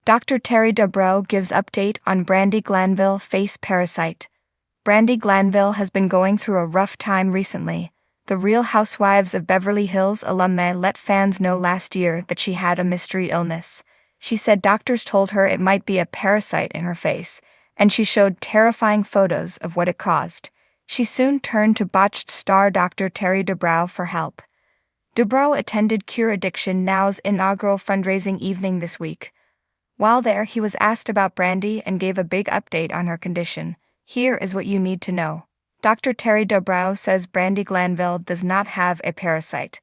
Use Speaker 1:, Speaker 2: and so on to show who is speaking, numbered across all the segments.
Speaker 1: Dr. Terry Dubrow gives update on Brandi Glanville face Parasite. Brandi Glanville has been going through a rough time recently. The Real Housewives of Beverly Hills alumna let fans know last year that she had a mystery illness. She said doctors told her it might be a parasite in her face, and she showed terrifying photos of what it caused. She soon turned to botched star Dr. Terry Dubrow for help. Dubrow attended Cure Addiction Now's inaugural fundraising evening this week. While there, he was asked about Brandi and gave a big update on her condition. Here is what you need to know. Dr. Terry Dubrow says Brandi Glanville does not have a parasite.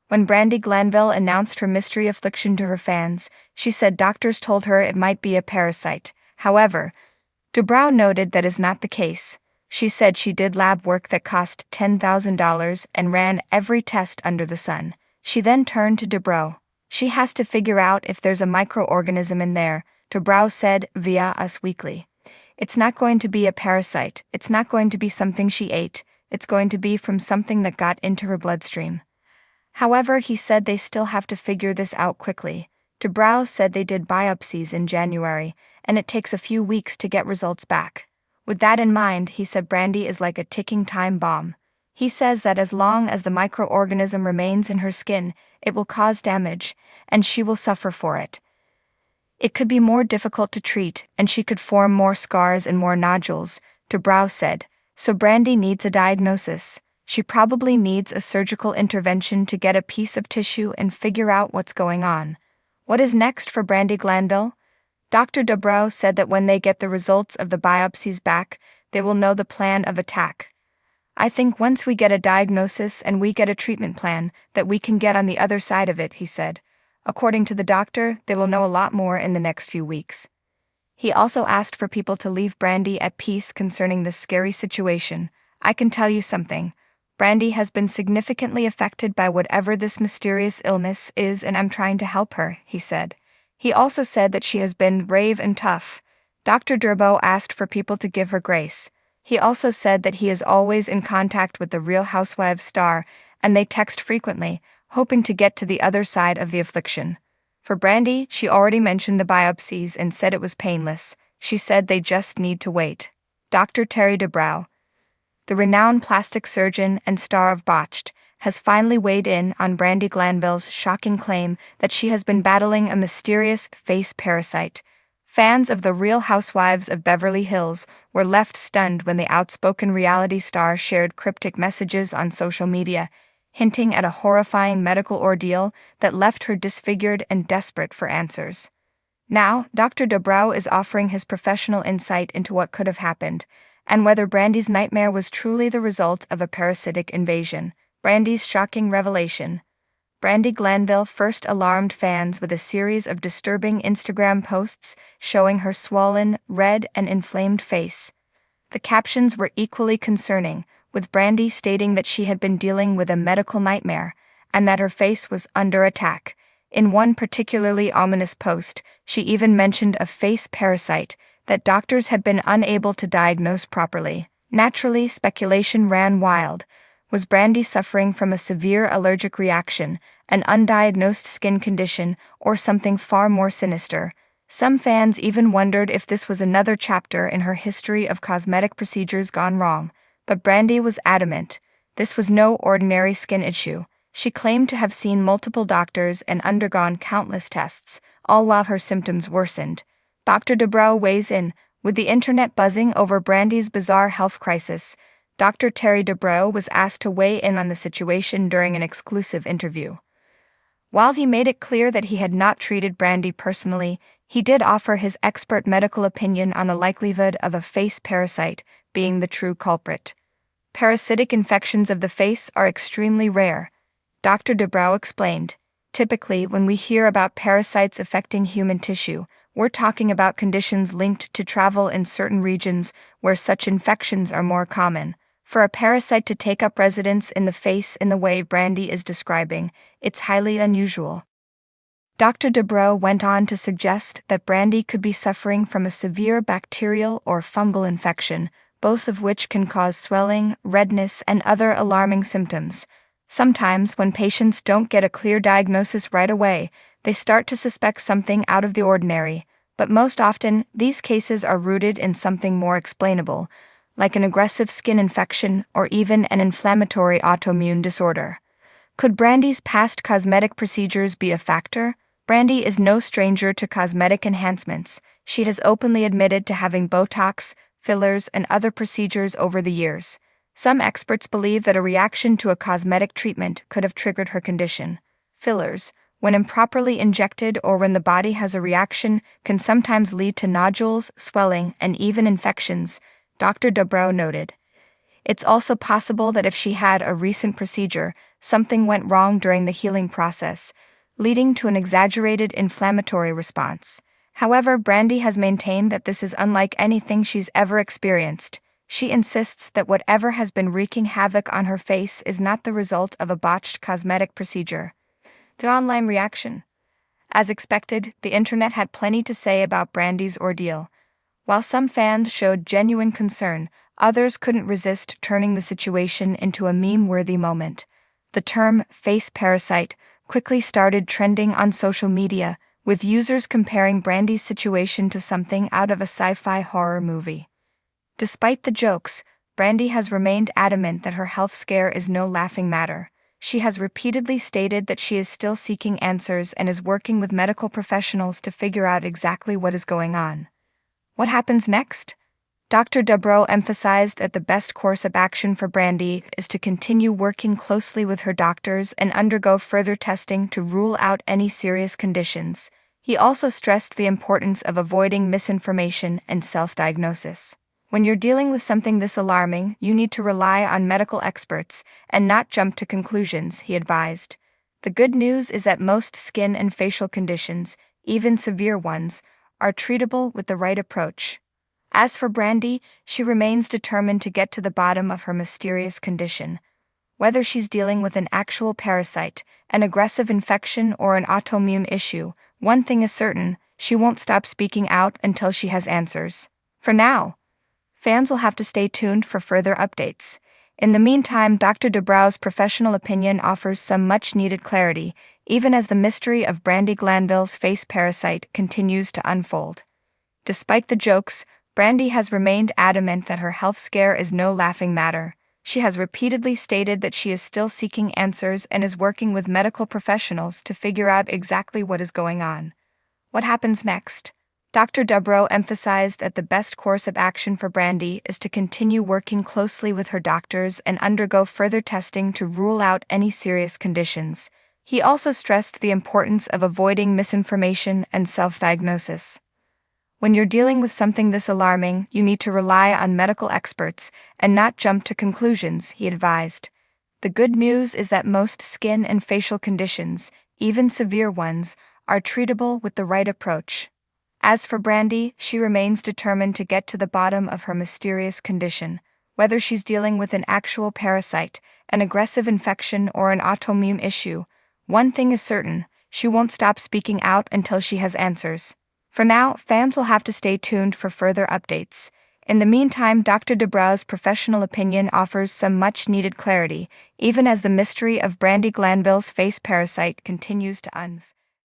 Speaker 1: When Brandi Glanville announced her mystery affliction to her fans, she said doctors told her it might be a parasite. However, Dubrow noted that is not the case. She said she did lab work that cost $10,000 and ran every test under the sun. She then turned to Dubrow. She has to figure out if there's a microorganism in there, Dubrow said via Us Weekly. It's not going to be a parasite, it's not going to be something she ate, it's going to be from something that got into her bloodstream. However, he said they still have to figure this out quickly. Dubrow said they did biopsies in January, and it takes a few weeks to get results back. With that in mind, he said Brandi is like a ticking time bomb. He says that as long as the microorganism remains in her skin, it will cause damage, and she will suffer for it. It could be more difficult to treat, and she could form more scars and more nodules, Dubrow said. So Brandi needs a diagnosis. She probably needs a surgical intervention to get a piece of tissue and figure out what's going on. What is next for Brandi Glanville? Dr. Dubrow said that when they get the results of the biopsies back, they will know the plan of attack. I think once we get a diagnosis and we get a treatment plan, that we can get on the other side of it, he said. According to the doctor, they will know a lot more in the next few weeks. He also asked for people to leave Brandi at peace concerning this scary situation. I can tell you something. Brandi has been significantly affected by whatever this mysterious illness is, and I'm trying to help her, he said. He also said that she has been brave and tough. Dr. Dubrow asked for people to give her grace. He also said that he is always in contact with the Real Housewives star, and they text frequently, hoping to get to the other side of the affliction. For Brandi, she already mentioned the biopsies and said it was painless. She said they just need to wait. Dr. Terry Dubrow, the renowned plastic surgeon and star of Botched, has finally weighed in on Brandi Glanville's shocking claim that she has been battling a mysterious face parasite. Fans of the Real Housewives of Beverly Hills were left stunned when the outspoken reality star shared cryptic messages on social media, hinting at a horrifying medical ordeal that left her disfigured and desperate for answers. Now, Dr. Dubrow is offering his professional insight into what could have happened, and whether Brandi's nightmare was truly the result of a parasitic invasion. Brandi's shocking revelation. Brandi Glanville first alarmed fans with a series of disturbing Instagram posts showing her swollen, red, and inflamed face. The captions were equally concerning, with Brandi stating that she had been dealing with a medical nightmare, and that her face was under attack. In one particularly ominous post, she even mentioned a face parasite that doctors had been unable to diagnose properly. Naturally, speculation ran wild. Was Brandi suffering from a severe allergic reaction, an undiagnosed skin condition, or something far more sinister? Some fans even wondered if this was another chapter in her history of cosmetic procedures gone wrong. But Brandi was adamant. This was no ordinary skin issue. She claimed to have seen multiple doctors and undergone countless tests, all while her symptoms worsened. Dr. Dubrow weighs in. With the internet buzzing over Brandi's bizarre health crisis, Dr. Terry Dubrow was asked to weigh in on the situation during an exclusive interview. While he made it clear that he had not treated Brandi personally, he did offer his expert medical opinion on the likelihood of a face parasite being the true culprit. Parasitic infections of the face are extremely rare, Dr. Dubrow explained. Typically, when we hear about parasites affecting human tissue, we're talking about conditions linked to travel in certain regions where such infections are more common. For a parasite to take up residence in the face in the way Brandi is describing, it's highly unusual. Dr. Dubrow went on to suggest that Brandi could be suffering from a severe bacterial or fungal infection, both of which can cause swelling, redness, and other alarming symptoms. Sometimes, when patients don't get a clear diagnosis right away, they start to suspect something out of the ordinary. But most often, these cases are rooted in something more explainable, like an aggressive skin infection or even an inflammatory autoimmune disorder. Could Brandi's past cosmetic procedures be a factor? Brandi is no stranger to cosmetic enhancements. She has openly admitted to having Botox, fillers, and other procedures over the years. Some experts believe that a reaction to a cosmetic treatment could have triggered her condition. Fillers, when improperly injected or when the body has a reaction, can sometimes lead to nodules, swelling, and even infections, Dr. Dubrow noted. It's also possible that if she had a recent procedure, something went wrong during the healing process, leading to an exaggerated inflammatory response. However, Brandi has maintained that this is unlike anything she's ever experienced. She insists that whatever has been wreaking havoc on her face is not the result of a botched cosmetic procedure. The online reaction. As expected, the internet had plenty to say about Brandi's ordeal. While some fans showed genuine concern, others couldn't resist turning the situation into a meme-worthy moment. The term face parasite quickly started trending on social media, with users comparing Brandi's situation to something out of a sci-fi horror movie. Despite the jokes, Brandi has remained adamant that her health scare is no laughing matter. She has repeatedly stated that she is still seeking answers and is working with medical professionals to figure out exactly what is going on. What happens next? Dr. Dubrow emphasized that the best course of action for Brandi is to continue working closely with her doctors and undergo further testing to rule out any serious conditions. He also stressed the importance of avoiding misinformation and self-diagnosis. When you're dealing with something this alarming, you need to rely on medical experts and not jump to conclusions, he advised. The good news is that most skin and facial conditions, even severe ones, are treatable with the right approach. As for Brandi, she remains determined to get to the bottom of her mysterious condition. Whether she's dealing with an actual parasite, an aggressive infection, or an autoimmune issue, one thing is certain: she won't stop speaking out until she has answers. For now, fans will have to stay tuned for further updates. In the meantime, Dr. Dubrow's professional opinion offers some much-needed clarity, even as the mystery of Brandi Glanville's face parasite continues to unfold. Despite the jokes, Brandi has remained adamant that her health scare is no laughing matter. She has repeatedly stated that she is still seeking answers and is working with medical professionals to figure out exactly what is going on. What happens next? Dr. Dubrow emphasized that the best course of action for Brandi is to continue working closely with her doctors and undergo further testing to rule out any serious conditions. He also stressed the importance of avoiding misinformation and self-diagnosis. When you're dealing with something this alarming, you need to rely on medical experts and not jump to conclusions, he advised. The good news is that most skin and facial conditions, even severe ones, are treatable with the right approach. As for Brandi, she remains determined to get to the bottom of her mysterious condition. Whether she's dealing with an actual parasite, an aggressive infection, or an autoimmune issue, one thing is certain: she won't stop speaking out until she has answers. For now, fans will have to stay tuned for further updates. In the meantime, Dr. Dubrow's professional opinion offers some much-needed clarity, even as the mystery of Brandi Glanville's face parasite continues to unfold.